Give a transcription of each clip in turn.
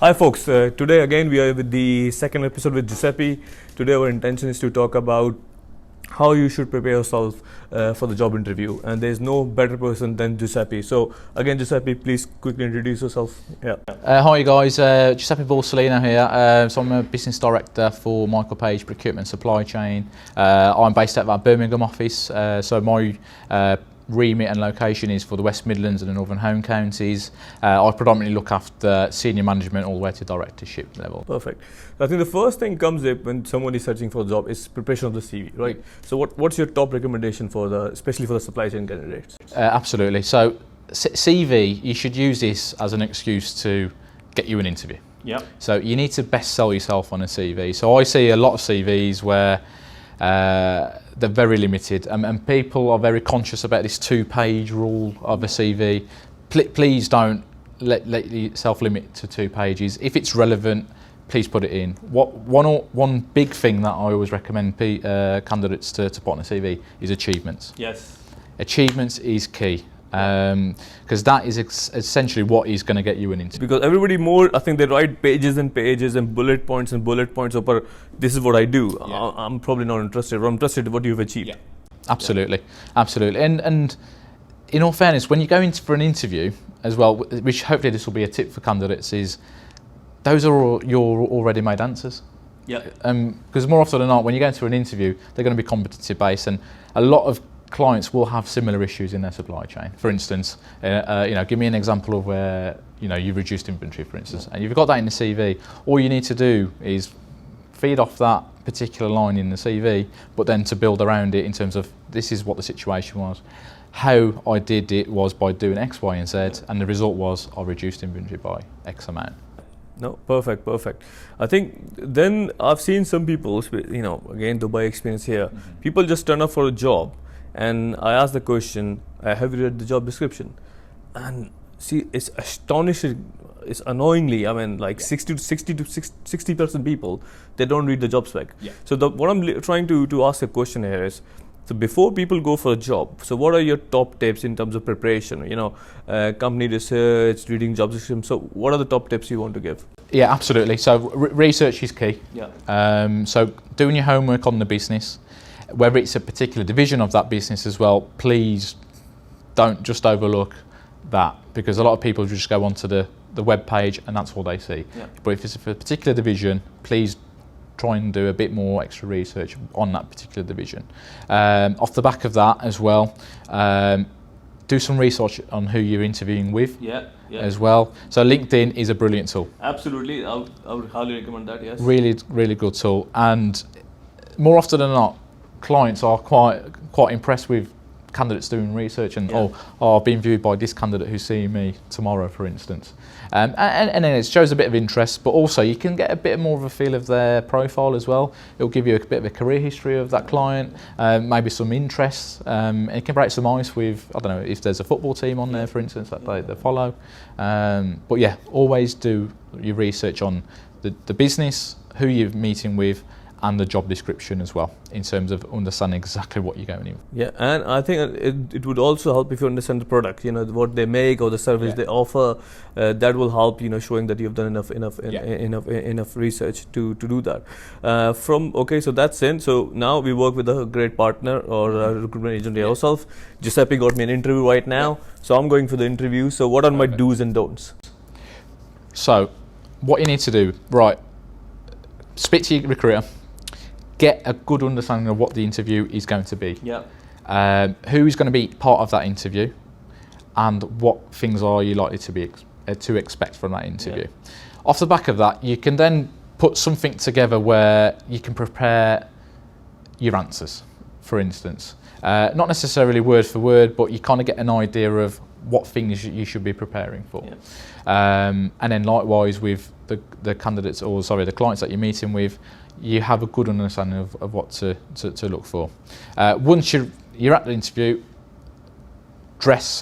Hi folks, today again we are with the second episode with Giuseppe. Today our intention is to talk about how you should prepare yourself for the job interview, and there is no better person than Giuseppe. So again, Giuseppe, please quickly introduce yourself. Hi guys, Giuseppe Borsellino here. So I'm a business director for Michael Page Procurement Supply Chain. I'm based out of our Birmingham office, so my remit and location is for the West Midlands and the Northern Home Counties. I predominantly look after senior management all the way to directorship level. Perfect. I think the first thing comes up when someone is searching for a job is preparation of the CV, right? So what's your top recommendation especially for the supply chain candidates? Absolutely. So CV, you should use this as an excuse to get you an interview. Yeah. So you need to best sell yourself on a CV. So I see a lot of CVs where they're very limited, and people are very conscious about this 2-page rule of a CV. Please don't let yourself limit to 2 pages. If it's relevant, please put it in. One big thing that I always recommend candidates to put on a CV is achievements. Yes. Achievements is key. Because that is essentially what is going to get you an interview. Because everybody I think they write pages and pages and bullet points over this is what I do. Yeah. I'm probably not interested, or I'm interested in what you've achieved. Yeah. Absolutely, absolutely. And in all fairness, when you go in for an interview as well, which hopefully this will be a tip for candidates, is those are your already made answers. Yeah. Because more often than not, when you go into an interview, they're going to be competency based, and a lot of clients will have similar issues in their supply chain. For instance, give me an example of where you've reduced inventory, for instance, and you've got that in the CV. All you need to do is feed off that particular line in the CV, but then to build around it in terms of this is what the situation was. How I did it was by doing X, Y, and Z, and the result was I reduced inventory by X amount. No, perfect. I think then I've seen some people, again Dubai experience here. Mm-hmm. People just turn up for a job. And I asked the question, have you read the job description? And see, it's astonishing, it's annoyingly, like 60% people, they don't read the job spec. Yeah. So what I'm trying to ask a question here is, so before people go for a job, so what are your top tips in terms of preparation? Company research, reading job description. So what are the top tips you want to give? Yeah, absolutely. So research is key. Yeah. So doing your homework on the business. Whether it's a particular division of that business as well, please don't just overlook that, because a lot of people just go onto the web page and that's all they see. Yeah. But if it's for a particular division, please try and do a bit more extra research on that particular division. Off the back of that as well, do some research on who you're interviewing with. Yeah. As well. So LinkedIn is a brilliant tool. Absolutely, I would highly recommend that. Yes. Really, really good tool, and more often than not, clients are quite impressed with candidates doing research and I've been viewed by this candidate who's seeing me tomorrow, for instance, and then it shows a bit of interest, but also you can get a bit more of a feel of their profile as well. It'll give you a bit of a career history of that client, maybe some interests. It can break some ice with, I don't know, if there's a football team on there, for instance, that they follow. But yeah, always do your research on the business, who you're meeting with, and the job description as well, in terms of understanding exactly what you're going in. Yeah, and I think it would also help if you understand the product, what they make or the service they offer. That will help, showing that you've done enough research to do that. So that's in. So now we work with a great partner or a recruitment agent yourself. Giuseppe got me an interview right now, so I'm going for the interview. So what are my do's and don'ts? So what you need to do, right? Speak to your recruiter. Get a good understanding of what the interview is going to be. Yeah. Who is going to be part of that interview, and what things are you likely to expect from that interview. Yeah. Off the back of that, you can then put something together where you can prepare your answers, for instance. Not necessarily word for word, but you kind of get an idea of what things you should be preparing for. Yeah. And then likewise with the candidates, the clients that you're meeting with, you have a good understanding of what to look for. Once you're at the interview, dress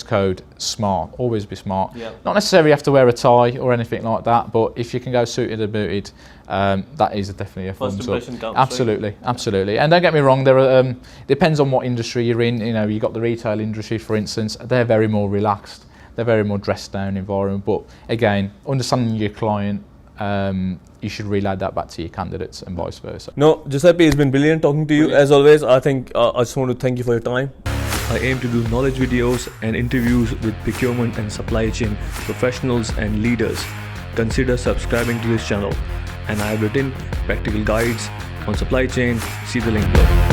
code smart. Always be smart. Yeah. Not necessarily have to wear a tie or anything like that, but if you can go suited and booted, that is definitely a first impression counts. Absolutely. And don't get me wrong, there are depends on what industry you're in. You've got the retail industry, for instance. They're very more relaxed. they're very more dressed down environment. But again, understanding your client, you should relay that back to your candidates and vice versa. No, Giuseppe, it's been brilliant talking to you. As always, I think I just want to thank you for your time. I aim to do knowledge videos and interviews with procurement and supply chain professionals and leaders. Consider subscribing to this channel. And I have written practical guides on supply chain. See the link below.